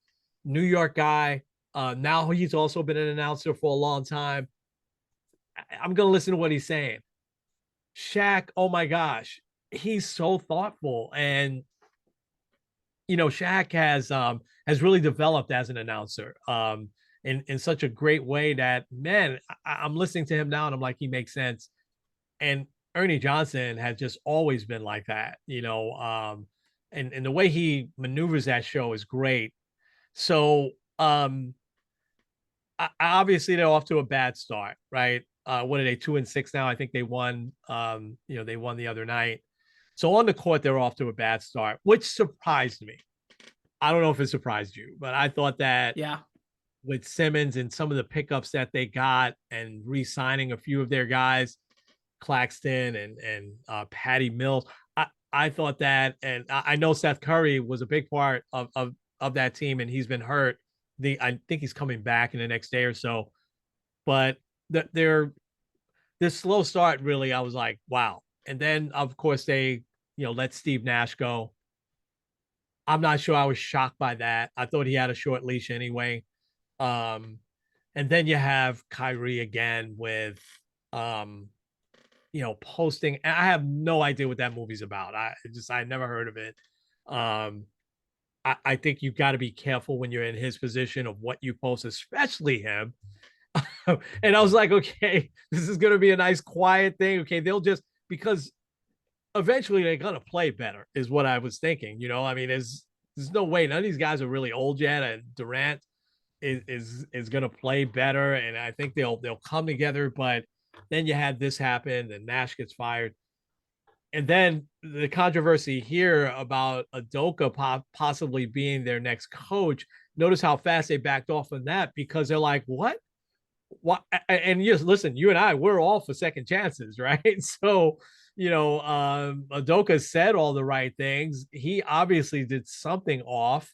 New York guy. Now he's also been an announcer for a long time. I'm going to listen to what he's saying. Shaq, oh my gosh, he's so thoughtful, and Shaq has really developed as an announcer in such a great way that, man, I'm listening to him now and I'm like, he makes sense. And Ernie Johnson has just always been like that, and the way he maneuvers that show is great. So obviously they're off to a bad start, right? What are they, 2-6 now? I think they won. They won the other night. So on the court, they're off to a bad start, which surprised me. I don't know if it surprised you, but I thought that Yeah. with Simmons and some of the pickups that they got and re-signing a few of their guys, Claxton and Patty Mills, I thought that, and I know Seth Curry was a big part of that team, and he's been hurt. I think he's coming back in the next day or so, but their this slow start, really, I was like, wow. And then of course they let Steve Nash go. I'm not sure I was shocked by that. I thought he had a short leash anyway. And then you have Kyrie again with posting. And I have no idea what that movie's about. I never heard of it. I think you've got to be careful when you're in his position of what you post, especially him. And I was like, okay, this is going to be a nice quiet thing. Okay, they'll just, because eventually they're going to play better is what I was thinking. I mean, there's no way. None of these guys are really old yet. And Durant is going to play better. And I think they'll come together. But then you had this happen and Nash gets fired. And then the controversy here about Udoka possibly being their next coach. Notice how fast they backed off on that, because they're like, what? And just listen, you and I, we're all for second chances, right? So, Udoka said all the right things. He obviously did something off.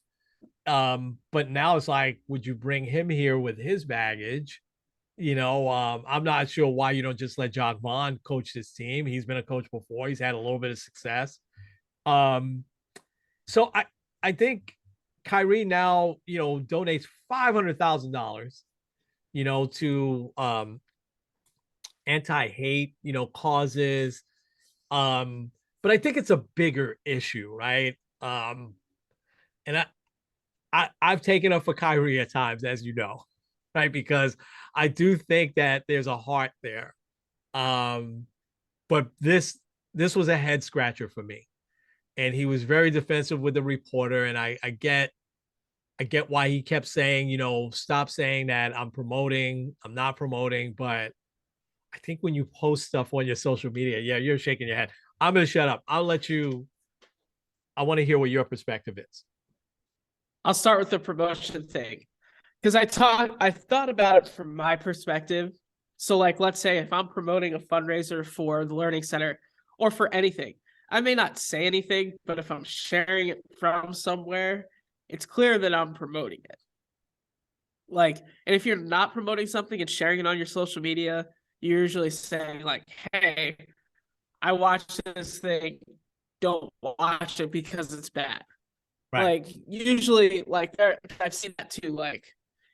But now it's like, would you bring him here with his baggage? I'm not sure why you don't just let Jacque Vaughn coach this team. He's been a coach before. He's had a little bit of success. So I think Kyrie now, donates $500,000, to anti-hate, causes. But I think it's a bigger issue, right? And I've taken up for Kyrie at times, as you know, right? Because I do think that there's a heart there. But this was a head scratcher for me. And he was very defensive with the reporter. And I get why he kept saying, stop saying that I'm not promoting. But I think when you post stuff on your social media, yeah, you're shaking your head. I'm going to shut up. I want to hear what your perspective is. I'll start with the promotion thing, because I thought about it from my perspective. So like, let's say if I'm promoting a fundraiser for the Learning Center or for anything, I may not say anything, but if I'm sharing it from somewhere, it's clear that I'm promoting it. Like, and if you're not promoting something and sharing it on your social media, you're usually saying like, hey, I watched this thing, don't watch it because it's bad. Right. Like usually like I've seen that too. Like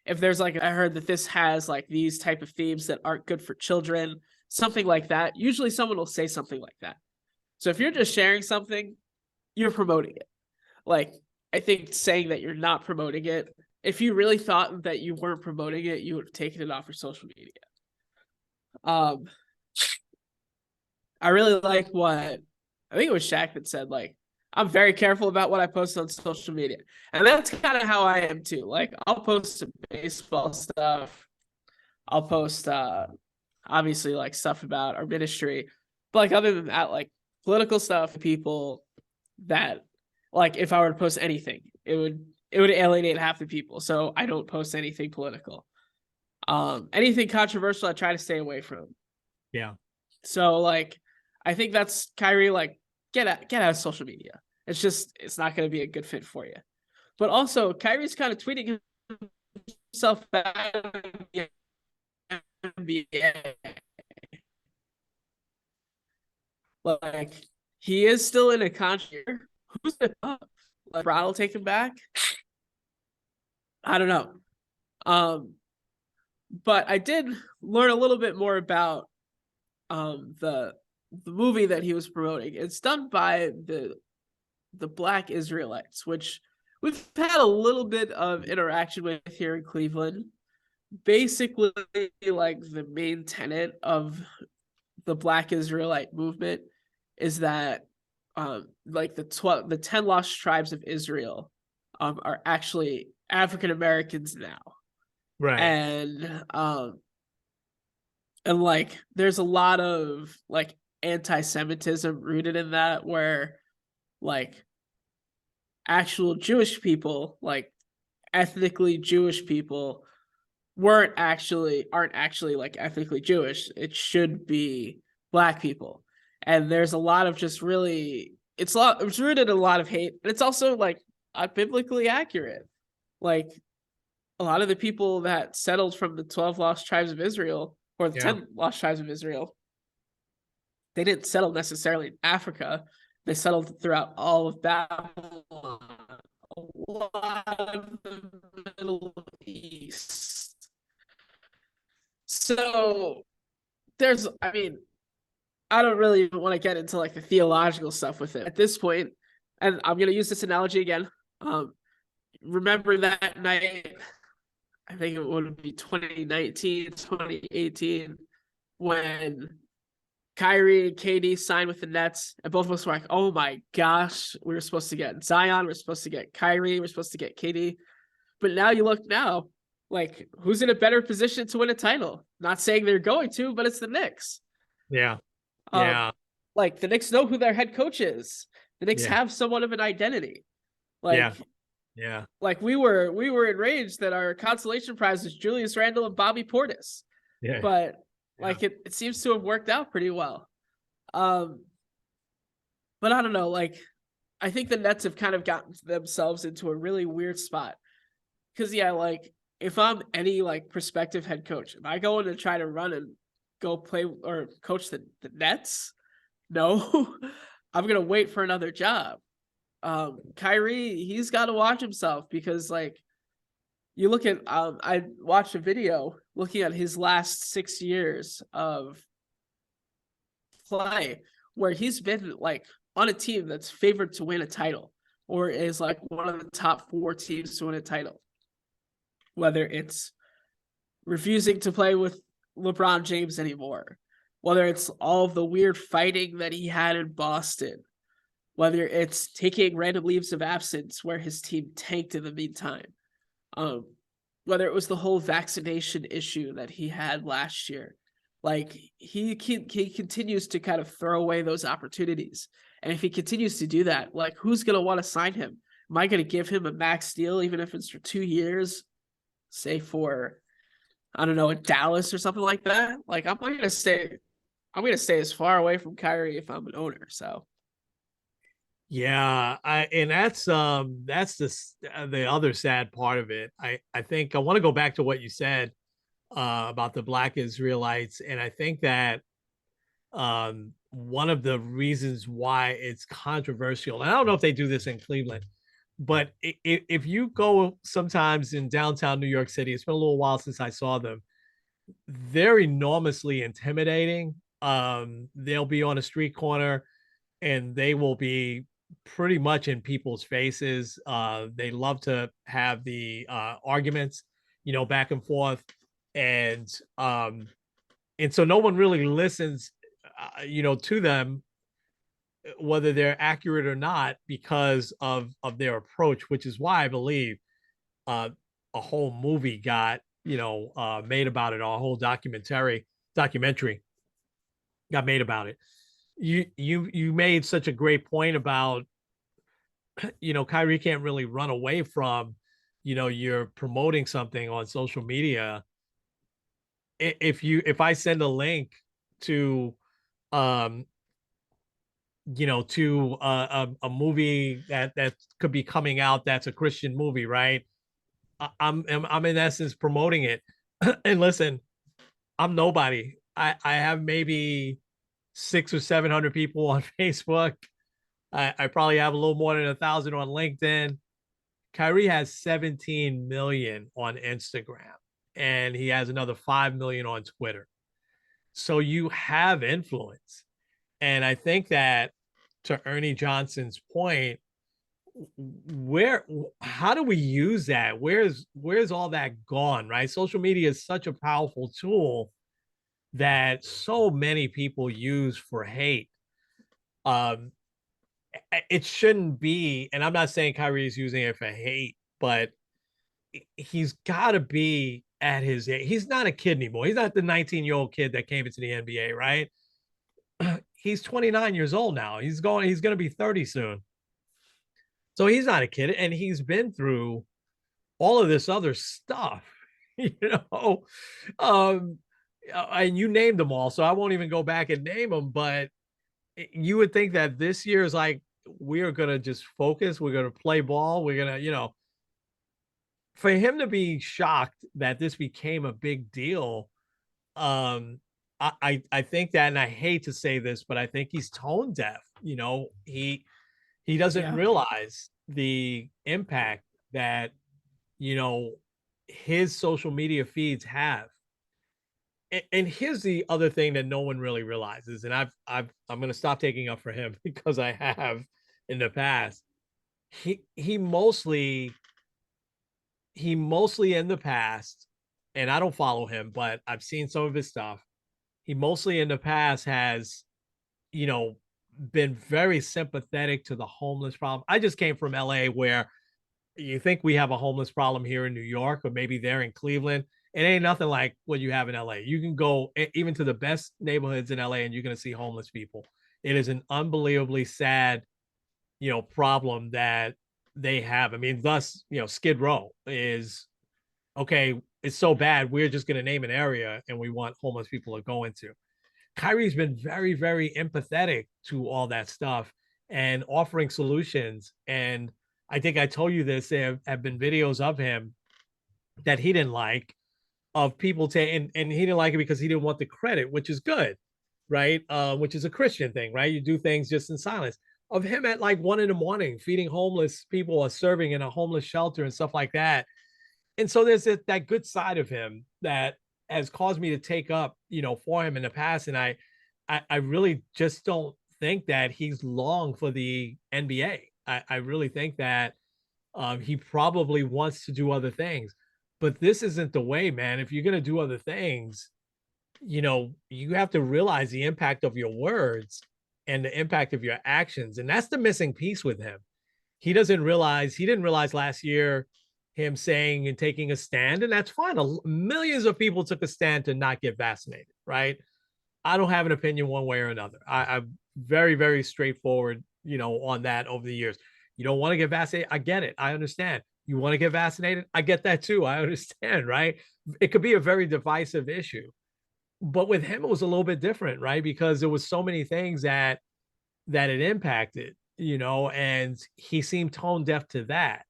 if there's like, I heard that this has like these type of themes that aren't good for children, something like that. Usually someone will say something like that. So if you're just sharing something, you're promoting it. Like, I think saying that you're not promoting it, if you really thought that you weren't promoting it, you would have taken it off your social media. I really like what, I think it was Shaq that said, like, I'm very careful about what I post on social media. And that's kind of how I am too. Like I'll post some baseball stuff. I'll post obviously like stuff about our ministry. But like other than that, like political stuff, people that like if I were to post anything, it would alienate half the people. So I don't post anything political. Anything controversial I try to stay away from. Yeah. So like I think that's Kyrie, like get out of social media. It's not gonna be a good fit for you. But also Kyrie's kind of tweeting himself back in the NBA. Like he is still in a contract. Who's it up? Like Brown will take him back. I don't know. But I did learn a little bit more about the movie that he was promoting. It's done by the Black Israelites, which we've had a little bit of interaction with here in Cleveland. Basically, like the main tenet of the Black Israelite movement is that like the 10 lost tribes of Israel are actually African Americans now. Right. And like there's a lot of like anti-Semitism rooted in that, where like actual Jewish people, like ethnically Jewish people, aren't actually like ethnically Jewish. It should be Black people. And there's a lot of just really it's rooted in a lot of hate. And it's also like not biblically accurate. Like a lot of the people that settled from the 12 lost tribes of Israel, or the 10 lost tribes of Israel, they didn't settle necessarily in Africa. They settled throughout all of Babylon, a lot of the Middle East. So I mean, I don't really want to get into like the theological stuff with it at this point. And I'm going to use this analogy again. Remember that night, I think it would be 2019, 2018, when Kyrie and KD signed with the Nets, and both of us were like, oh my gosh, we were supposed to get Zion, we're supposed to get Kyrie, we're supposed to get KD. But now you look now, like who's in a better position to win a title? Not saying they're going to, but it's the Knicks. Yeah. Yeah. Like the Knicks know who their head coach is. The Knicks have somewhat of an identity. Like, yeah. Like we were enraged that our consolation prize was Julius Randle and Bobby Portis. Yeah. But like it seems to have worked out pretty well. But I don't know, like I think the Nets have kind of gotten themselves into a really weird spot. Because like if I'm any like prospective head coach, am I going to try to run and go play or coach the Nets? No. I'm gonna wait for another job. Kyrie, he's got to watch himself, because like you look at I watched a video looking at his last 6 years of play, where he's been like on a team that's favored to win a title, or is like one of the top 4 teams to win a title. Whether it's refusing to play with LeBron James anymore, whether it's all of the weird fighting that he had in Boston, whether it's taking random leaves of absence where his team tanked in the meantime, whether it was the whole vaccination issue that he had last year. Like he continues to kind of throw away those opportunities. And if he continues to do that, like who's going to want to sign him? Am I going to give him a max deal, even if it's for 2 years, say for, I don't know, in Dallas or something like that? Like I'm going to stay as far away from Kyrie if I'm an owner. So yeah, and that's the other sad part of it. I think I want to go back to what you said about the Black Israelites, and I think that one of the reasons why it's controversial, and I don't know if they do this in Cleveland, but if you go sometimes in downtown New York City, it's been a little while since I saw them. They're enormously intimidating. They'll be on a street corner and they will be pretty much in people's faces. They love to have the arguments, back and forth, and so no one really listens, to them. whether they're accurate or not because of their approach, which is why I believe uh, a whole movie got made about it, or a whole documentary got made about it. You made such a great point about Kyrie can't really run away from you're promoting something on social media. If I send a link to um to a movie that could be coming out that's a Christian movie, right? I'm in essence promoting it. And listen, I'm nobody. I have maybe 600 or 700 people on Facebook. I probably have a little more than 1,000 on LinkedIn. Kyrie has 17 million on Instagram, and he has another 5 million on Twitter. So you have influence. And I think that, to Ernie Johnson's point, where how do we use that? Where's all that gone, right? Social media is such a powerful tool that so many people use for hate. Um, it shouldn't be, and I'm not saying Kyrie is using it for hate, but he's got to be at his age. He's not a kid anymore. He's not the 19-year-old kid that came into the NBA, right? He's 29 years old now. He's going to be 30 soon. So he's not a kid, and he's been through all of this other stuff, you know. Um, and you named them all, so I won't even go back and name them. But you would think that this year is like, we are gonna just focus. We're gonna play ball. We're gonna, for him to be shocked that this became a big deal. Um, I think that, and I hate to say this, but I think he's tone deaf. He doesn't Yeah. realize the impact that you know his social media feeds have. And here's the other thing that no one really realizes, and I'm going to stop taking up for him because I have in the past. He mostly in the past, and I don't follow him, but I've seen some of his stuff. He mostly in the past has, you know, been very sympathetic to the homeless problem. I just came from LA, where you think we have a homeless problem here in New York, or maybe there in Cleveland. It ain't nothing like what you have in LA. You can go even to the best neighborhoods in LA and you're going to see homeless people. It is an unbelievably sad, problem that they have. I mean, thus, Skid Row is okay. It's so bad. We're just going to name an area and we want homeless people to go into. Kyrie's been very, very empathetic to all that stuff and offering solutions. And I think I told you this. There have been videos of him that he didn't like, of people taking, and he didn't like it because he didn't want the credit, which is good, right? Which is a Christian thing, right? You do things just in silence. Of him at like 1 a.m. feeding homeless people or serving in a homeless shelter and stuff like that. And so there's that good side of him that has caused me to take up, for him in the past. And I really just don't think that he's long for the NBA. I really think that he probably wants to do other things, but this isn't the way, man. If you're going to do other things, you have to realize the impact of your words and the impact of your actions. And that's the missing piece with him. He didn't realize last year, him saying and taking a stand, and that's fine. Millions of people took a stand to not get vaccinated, right? I don't have an opinion one way or another. I'm very, very straightforward, on that over the years. You don't want to get vaccinated. I get it. I understand. You want to get vaccinated. I get that too. I understand, right? It could be a very divisive issue. But with him, it was a little bit different, right? Because there was so many things that it impacted, and he seemed tone deaf to that.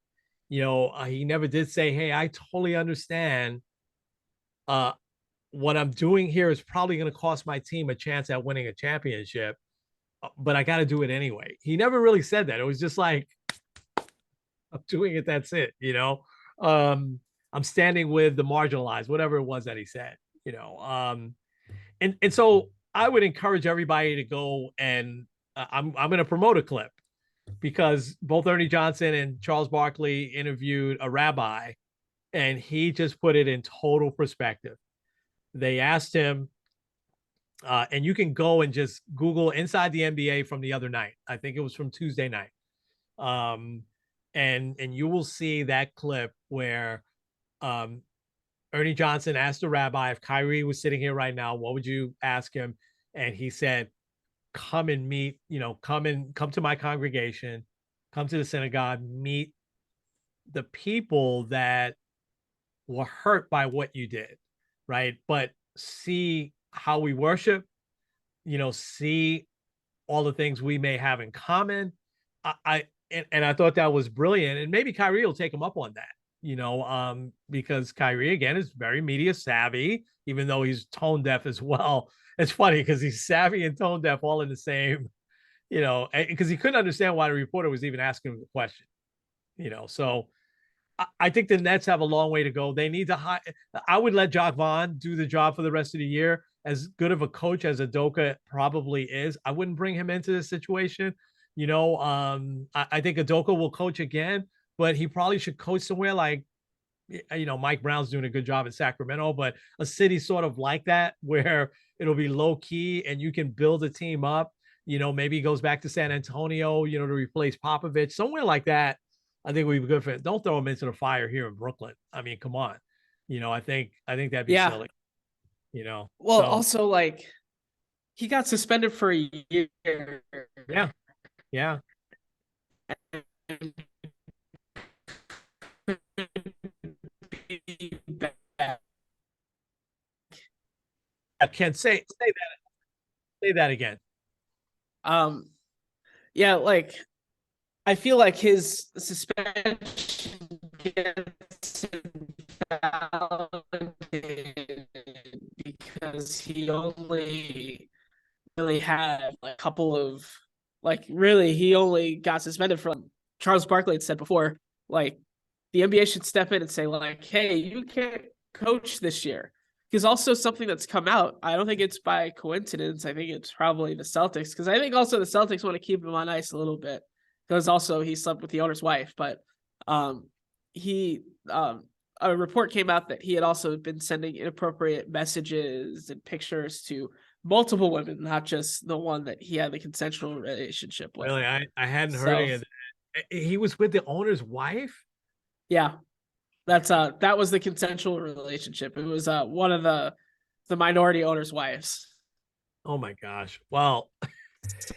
He never did say, "Hey, I totally understand. Uh, what I'm doing here is probably going to cost my team a chance at winning a championship, but I got to do it anyway." He never really said that. It was just like, "I'm doing it. That's it." I'm standing with the marginalized, whatever it was that he said. And so I would encourage everybody to go, and I'm going to promote a clip, because both Ernie Johnson and Charles Barkley interviewed a rabbi, and he just put it in total perspective. They asked him, And you can go and just Google inside the NBA from the other night. I think it was from Tuesday night. Um, and you will see that clip where um, Ernie Johnson asked the rabbi if Kyrie was sitting here right now, what would you ask him? And he said, come and meet, come to my congregation, come to the synagogue, meet the people that were hurt by what you did, right? But see how we worship, see all the things we may have in common. And I thought that was brilliant. And maybe Kyrie will take him up on that, because Kyrie again is very media savvy, even though he's tone deaf as well. It's funny because he's savvy and tone deaf all in the same, because he couldn't understand why the reporter was even asking him the question, So I think the Nets have a long way to go. They need to hire. I would let Jacques Vaughn do the job for the rest of the year. As good of a coach as Udoka probably is, I wouldn't bring him into this situation. I think Udoka will coach again, but he probably should coach somewhere like, Mike Brown's doing a good job in Sacramento, but a city sort of like that where it'll be low key and you can build a team up. Maybe he goes back to San Antonio, to replace Popovich, somewhere like that. I think we'd be good for it. Don't throw him into the fire here in Brooklyn. I mean, come on. I think that'd be Yeah. silly. Well, So, also like he got suspended for a year. yeah. I can't say that again. Um, yeah, like I feel like his suspension gets invalidated because he only really had a couple of really he only got suspended from Charles Barkley had said before, like the NBA should step in and say like, hey, you can't coach this year. Because also something that's come out, I don't think it's by coincidence. I think it's probably the Celtics. Because I think also the Celtics want to keep him on ice a little bit. Because also he slept with the owner's wife. But he a report came out that he had also been sending inappropriate messages and pictures to multiple women, not just the one that he had the consensual relationship with. Really, I hadn't heard any of that. He was with the owner's wife? Yeah. That was the consensual relationship. It was one of the minority owners' wives. Oh my gosh. Well,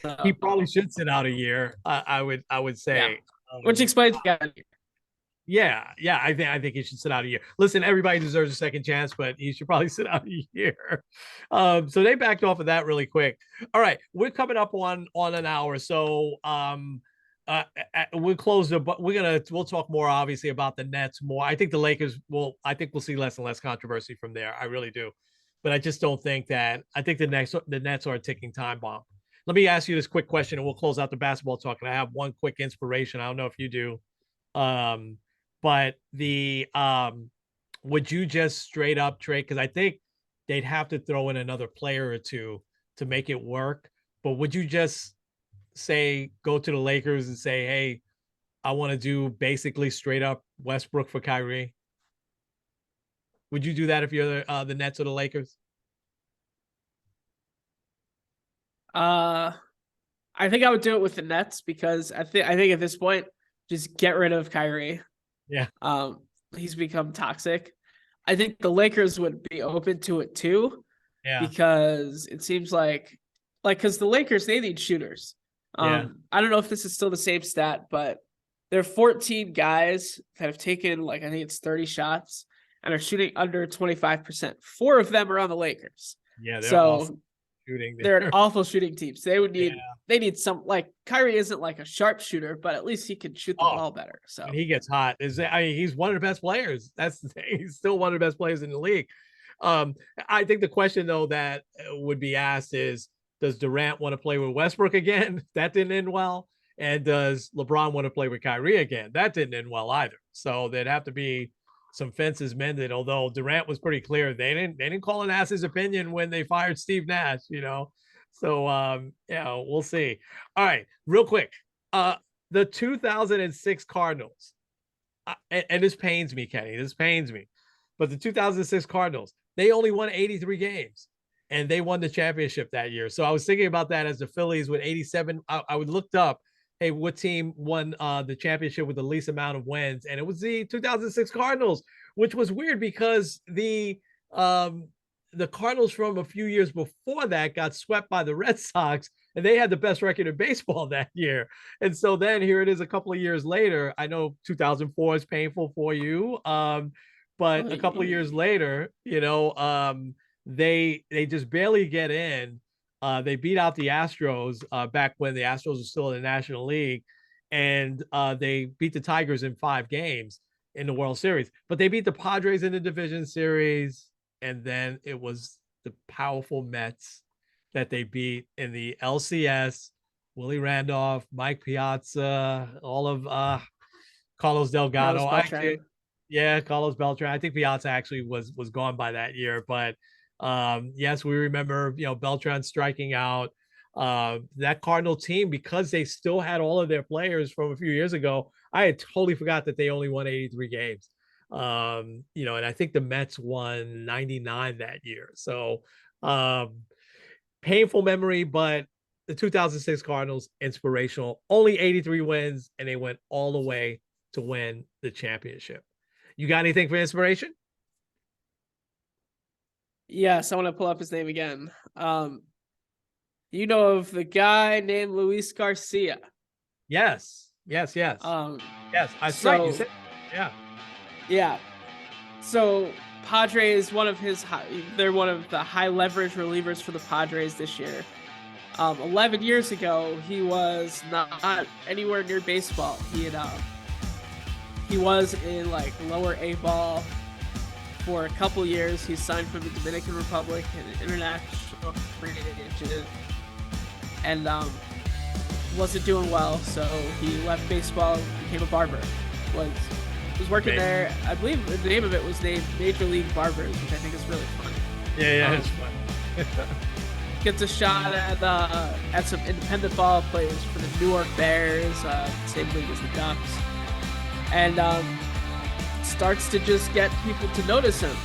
So, he probably should sit out a year. I would say. Yeah. Which explains yeah, I think he should sit out a year. Listen, everybody deserves a second chance, but he should probably sit out a year. So they backed off of that really quick. All right, we're coming up on an hour, so we'll close the. But we'll talk more obviously about the Nets more. I think the Lakers will. I think we'll see less and less controversy from there. I really do, but I just don't think that. I think the Nets are a ticking time bomb. Let me ask you this quick question, and we'll close out the basketball talk. And I have one quick inspiration. I don't know if you do. But would you just straight up trade? Because I think they'd have to throw in another player or two to make it work. But would you just say go to the Lakers and say, hey, I want to do basically straight up Westbrook for Kyrie? Would you do that if you're the Nets or the Lakers? I think I would do it with the Nets because I think at this point, just get rid of Kyrie. Yeah. He's become toxic. I think the Lakers would be open to it too. Yeah. Because it seems like because the Lakers, they need shooters. Yeah. I don't know if this is still the same stat, but there are 14 guys that have taken I think it's 30 shots and are shooting under 25%. 4 of them are on the Lakers. Yeah, they're awful shooting. They're an awful shooting team. So they need some Kyrie isn't like a sharp shooter, but at least he can shoot the ball better. So and he gets hot. He's one of the best players. That's the thing. He's still one of the best players in the league. I think the question though that would be asked is, does Durant want to play with Westbrook again? That didn't end well. And does LeBron want to play with Kyrie again? That didn't end well either. So there'd have to be some fences mended. Although Durant was pretty clear, they didn't call and ask his opinion when they fired Steve Nash. So we'll see. All right, real quick, the 2006 Cardinals, and this pains me, Kenny. This pains me, but the 2006 Cardinals, they only won 83 games. and they won the championship that year. So I was thinking about that as the Phillies with 87. I would looked up, hey, what team won the championship with the least amount of wins? And it was the 2006 Cardinals, which was weird because the Cardinals from a few years before that got swept by the Red Sox, and they had the best record in baseball that year. And so then here it is a couple of years later. I know 2004 is painful for you, but a couple of years later, they just barely get in. They beat out the Astros back when the Astros were still in the National League, and they beat the Tigers in 5 games in the World Series. But they beat the Padres in the Division Series, and then it was the powerful Mets that they beat in the LCS. Willie Randolph, Mike Piazza, all of Carlos Delgado. Carlos Beltran. I think Piazza actually was gone by that year, but yes, we remember Beltran striking out. That Cardinal team, because they still had all of their players from a few years ago. I had totally forgot that they only won 83 games. And I think the Mets won 99 that year. So painful memory, but the 2006 Cardinals, inspirational. Only 83 wins, and they went all the way to win the championship. You got anything for inspiration? Yes, I want to pull up his name again. You know of the guy named Luis Garcia? Yes. Yes. Yes. That's right. You said, yeah. Yeah. So Padres, they're one of the high leverage relievers for the Padres this year. 11 years ago, he was not anywhere near baseball. He was in like lower A ball for a couple years. He signed for the Dominican Republic and international free agent, and wasn't doing well, so he left baseball, became a barber. Was working there. I believe the name of it was named Major League Barbers, which I think is really funny. Yeah, it's fun. Gets a shot at some independent ball, plays for the New York Bears, same league as the Ducks, and starts to just get people to notice him.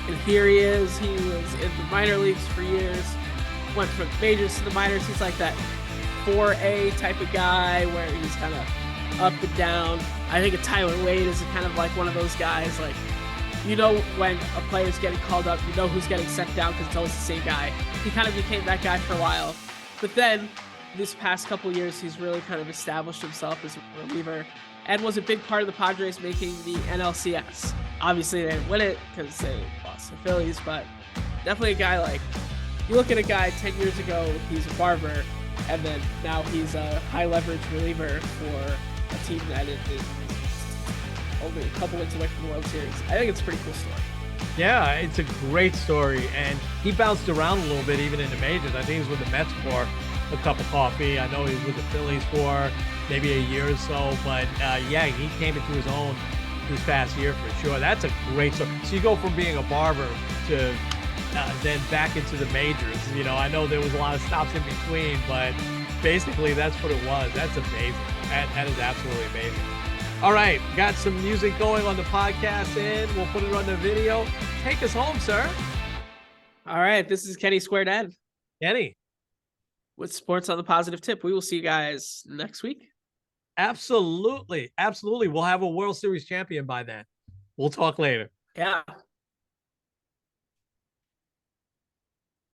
And here he is. He was in the minor leagues for years, went from the majors to the minors. He's like that 4A type of guy where he's kind of up and down. I think Tyler Wade is kind of like one of those guys, like, when a player's getting called up, who's getting sent down because it's always the same guy. He kind of became that guy for a while. But then, this past couple years, he's really kind of established himself as a reliever and was a big part of the Padres making the NLCS. Obviously, they didn't win it because they lost the Phillies, but definitely a guy like, you look at a guy 10 years ago, he's a barber, and then now he's a high leverage reliever for a team that is only a couple wins away from the World Series. I think it's a pretty cool story. Yeah, it's a great story, and he bounced around a little bit even in the majors. I think he was with the Mets for a cup of coffee. I know he was with the Phillies for maybe a year or so, but he came into his own this past year for sure. That's a great story. So you go from being a barber to then back into the majors. I know there was a lot of stops in between, but basically that's what it was. That's amazing. That is absolutely amazing. All right, got some music going on the podcast, and we'll put it on the video. Take us home, sir. All right, this is Kenny Squared Ed. Kenny. With Sports on the Positive Tip. We will see you guys next week. Absolutely. We'll have a World Series champion by then. We'll talk later. Yeah.